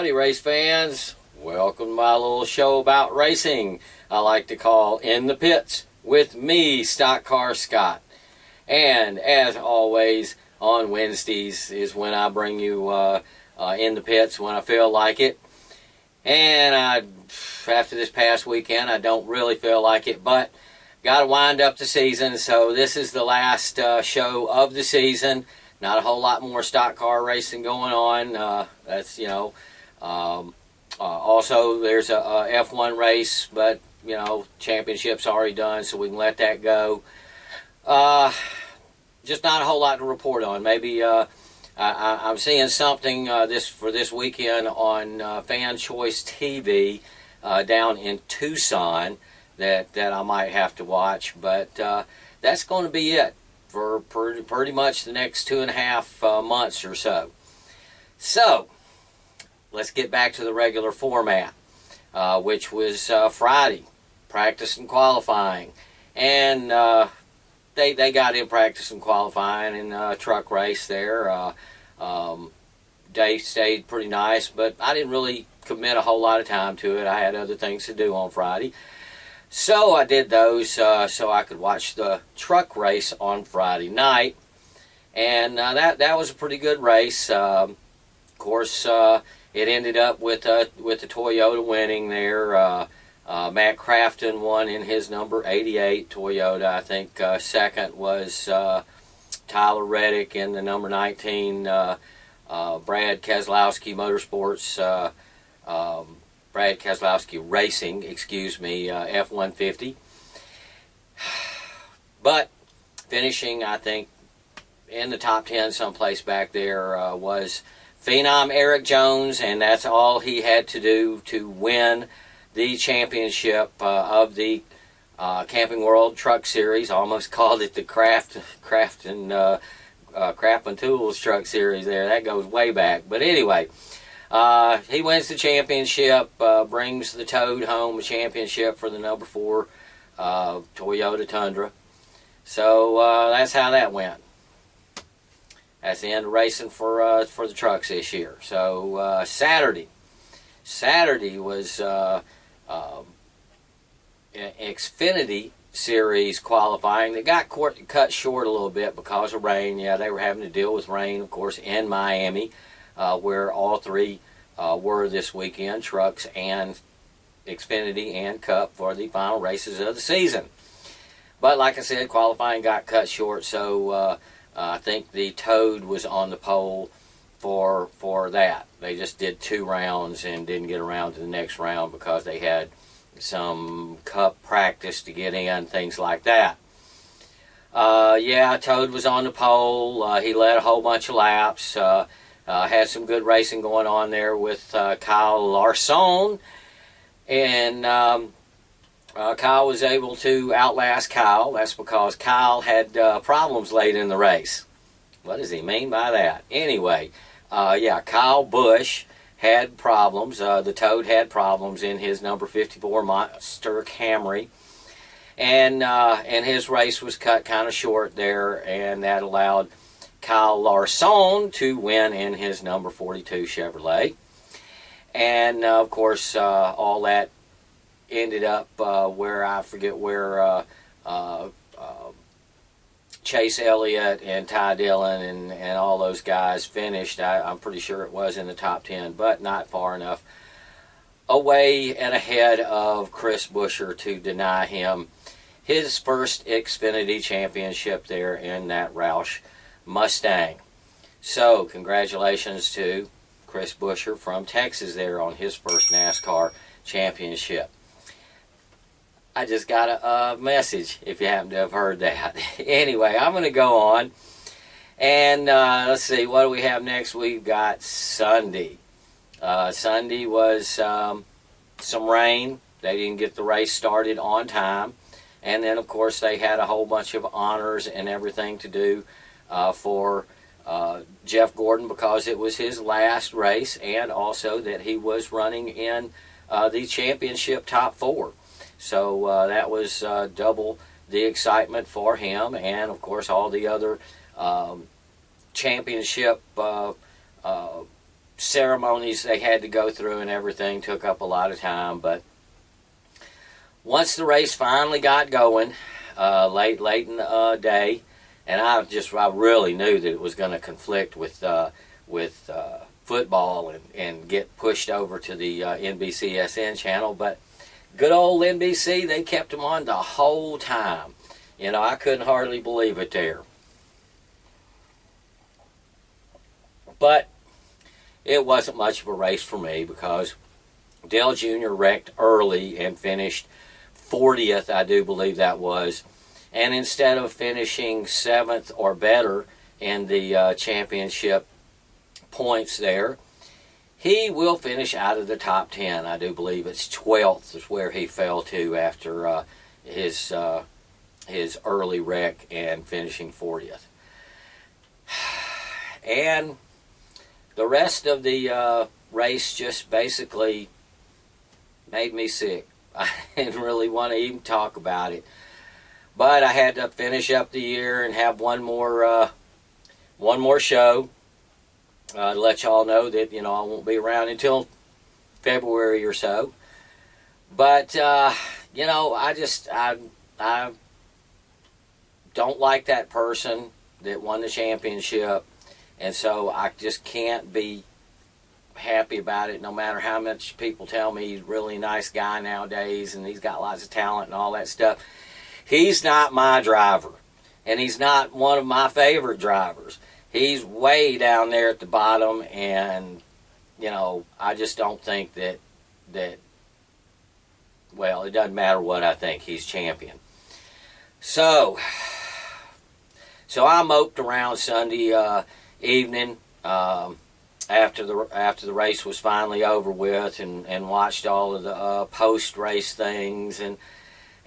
Howdy race fans, welcome to my little show about racing I like to call In the Pits with me, StockCar Scott. And as always, on Wednesdays is when I bring you In the Pits when I feel like it. And after this past weekend, I don't really feel like it, but got to wind up the season, so this is the last show of the season. Not a whole lot more stock car racing going on. Also, there's a F1 race, but, championship's already done, so we can let that go. Just not a whole lot to report on. Maybe I'm seeing something for this weekend on Fan Choice TV down in Tucson that I might have to watch, but that's going to be it for pretty much the next 2.5 months or so. So, let's get back to the regular format, which was Friday, practice and qualifying. And they got in practice and qualifying in a truck race there. Day stayed pretty nice, but I didn't really commit a whole lot of time to it. I had other things to do on Friday. So I did those so I could watch the truck race on Friday night. And that was a pretty good race. Of course, it ended up with the Toyota winning there. Matt Crafton won in his number 88 Toyota. I think second was Tyler Reddick in the number 19 Brad Keselowski Motorsports. Brad Keselowski Racing, F-150. But finishing, I think, in the top 10 someplace back there was Phenom Eric Jones, and that's all he had to do to win the championship of the Camping World Truck Series. I almost called it the Craft and Tools Truck Series there. That goes way back. But anyway, he wins the championship, brings the Toad home a championship for the number 4 Toyota Tundra. So that's how that went. That's the end of racing for the trucks this year. So Saturday was Xfinity Series qualifying. They got cut short a little bit because of rain. Yeah, they were having to deal with rain, of course, in Miami, where all three were this weekend, trucks and Xfinity and Cup, for the final races of the season. But like I said, qualifying got cut short, so I think the Toad was on the pole for that. They just did 2 rounds and didn't get around to the next round because they had some Cup practice to get in, things like that. Toad was on the pole. He led a whole bunch of laps. Had some good racing going on there with Kyle Larson. And Kyle was able to outlast Kyle. That's because Kyle had problems late in the race. What does he mean by that? Anyway, Kyle Busch had problems. The Toad had problems in his number 54 Monster Camry. And his race was cut kind of short there, and that allowed Kyle Larson to win in his number 42 Chevrolet. And, of course, all that ended up where I forget where Chase Elliott and Ty Dillon and all those guys finished. I'm pretty sure it was in the top 10, but not far enough away and ahead of Chris Buescher to deny him his first Xfinity championship there in that Roush Mustang. So, congratulations to Chris Buescher from Texas there on his first NASCAR championship. I just got a message, if you happen to have heard that. Anyway, I'm going to go on. And let's see, what do we have next? We've got Sunday. Sunday was some rain. They didn't get the race started on time. And then, of course, they had a whole bunch of honors and everything to do for Jeff Gordon because it was his last race, and also that he was running in the championship top 4. So that was double the excitement for him, and of course all the other championship ceremonies they had to go through and everything took up a lot of time. But once the race finally got going, late in the day, and I really knew that it was going to conflict with football and get pushed over to the NBCSN channel. But good old NBC, they kept them on the whole time. You know, I couldn't hardly believe it there. But it wasn't much of a race for me because Dale Jr. wrecked early and finished 40th, I do believe that was. And instead of finishing 7th or better in the championship points there, he will finish out of the top 10. I do believe it's 12th is where he fell to after his early wreck and finishing 40th. And the rest of the race just basically made me sick. I didn't really want to even talk about it. But I had to finish up the year and have one more show to let y'all know that, you know, I won't be around until February or so. But you know, I don't like that person that won the championship. And so I just can't be happy about it, no matter how much people tell me he's a really nice guy nowadays and he's got lots of talent and all that stuff. He's not my driver, and he's not one of my favorite drivers. He's way down there at the bottom, and, you know, I just don't think that well, it doesn't matter what I think, he's champion. So I moped around Sunday evening after the race was finally over with, and watched all of the post-race things,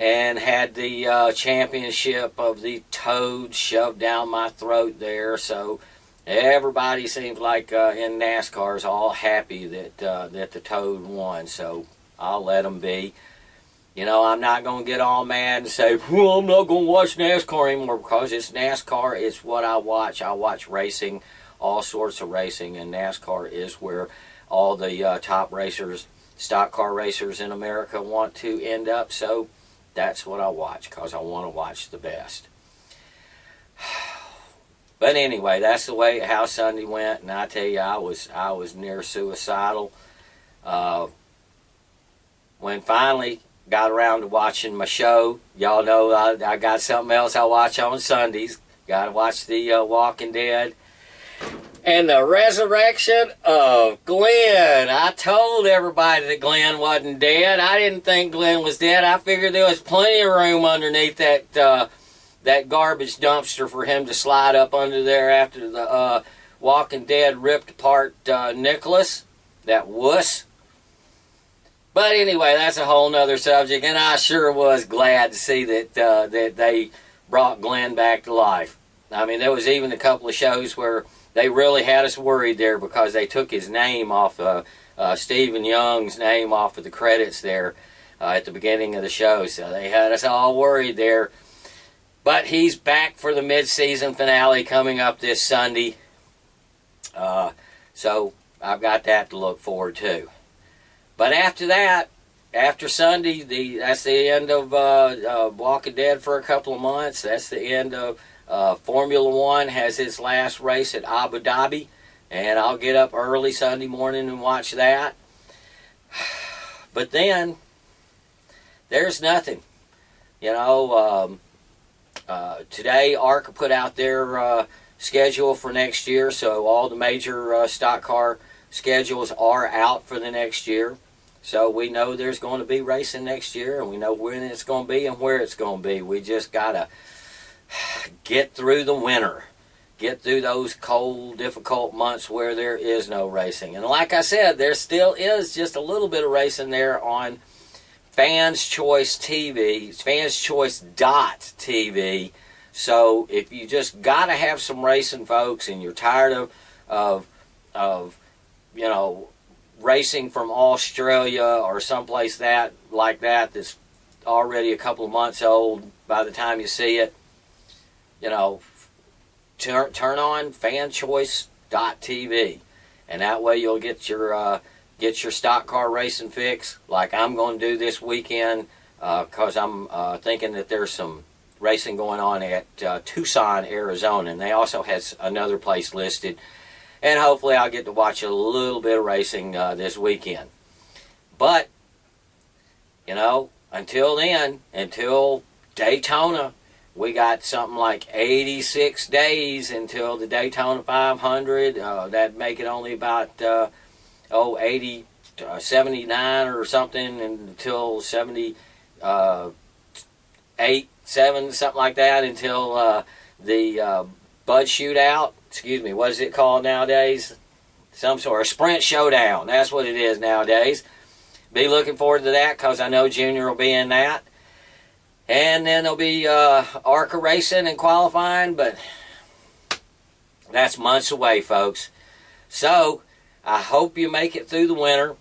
and had the championship of the Toad shoved down my throat there. So everybody seems like in NASCAR is all happy that the Toad won. So I'll let them be. You know, I'm not going to get all mad and say, well, I'm not going to watch NASCAR anymore, because it's NASCAR. It's what I watch. I watch racing, all sorts of racing, and NASCAR is where all the top racers, stock car racers in America want to end up. So that's what I watch, because I want to watch the best. But anyway, that's the way how Sunday went, and I tell you, I was near suicidal. When finally got around to watching my show, y'all know I got something else I watch on Sundays. Got to watch the Walking Dead. And the resurrection of Glenn. I told everybody that Glenn wasn't dead. I didn't think Glenn was dead. I figured there was plenty of room underneath that garbage dumpster for him to slide up under there after the Walking Dead ripped apart Nicholas, that wuss. But anyway, that's a whole nother subject, and I sure was glad to see that they brought Glenn back to life. I mean, there was even a couple of shows where they really had us worried there, because they took his name off, Stephen Young's name off of the credits there at the beginning of the show. So they had us all worried there. But he's back for the mid-season finale coming up this Sunday. So I've got that to look forward to. But after that, after Sunday, that's the end of Walking Dead for a couple of months. That's the end of Formula One has its last race at Abu Dhabi, and I'll get up early Sunday morning and watch that. But then there's nothing. You know, today ARCA put out their schedule for next year, so all the major stock car schedules are out for the next year. So we know there's going to be racing next year, and we know when it's going to be and where it's going to be. We just got to get through the winter. Get through those cold, difficult months where there is no racing. And like I said, there still is just a little bit of racing there on Fans Choice TV, fanschoice.tv. So if you just got to have some racing, folks, and you're tired of you know, racing from Australia or someplace that's already a couple of months old by the time you see it, you know, turn on fanchoice.tv and that way you'll get your stock car racing fix, like I'm going to do this weekend, because I'm thinking that there's some racing going on at Tucson, Arizona, and they also has another place listed, and hopefully I'll get to watch a little bit of racing this weekend. But you know, until then, until Daytona, we got something like 86 days until the Daytona 500. That'd make it only about 79 or something until 78, 7, something like that, until the Bud Shootout. Excuse me, what is it called nowadays? Some sort of sprint showdown. That's what it is nowadays. Be looking forward to that, because I know Junior will be in that. And then there'll be ARCA racing and qualifying, but that's months away, folks. So I hope you make it through the winter.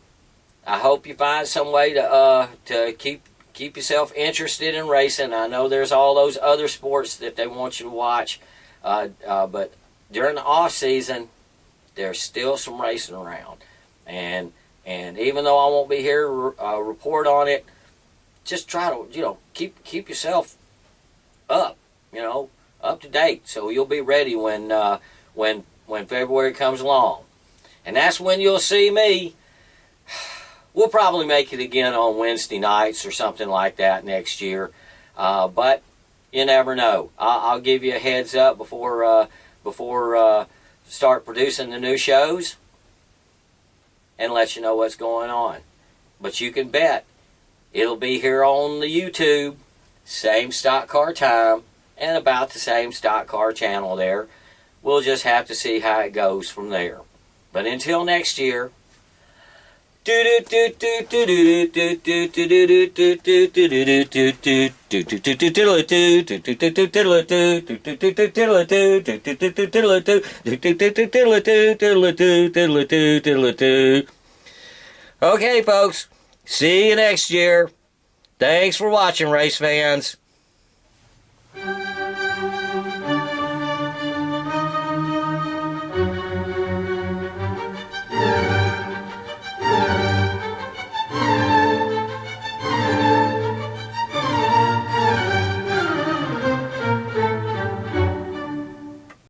I hope you find some way to keep yourself interested in racing. I know there's all those other sports that they want you to watch, but during the off season, there's still some racing around, and even though I won't be here to report on it, just try to keep yourself up, up to date, so you'll be ready when February comes along, and that's when you'll see me. We'll probably make it again on Wednesday nights or something like that next year, but you never know. I'll give you a heads up before start producing the new shows, and let you know what's going on. But you can bet it'll be here on the YouTube, same stock car time, and about the same stock car channel there. We'll just have to see how it goes from there. But until next year, okay, folks, see you next year. Thanks for watching, race fans.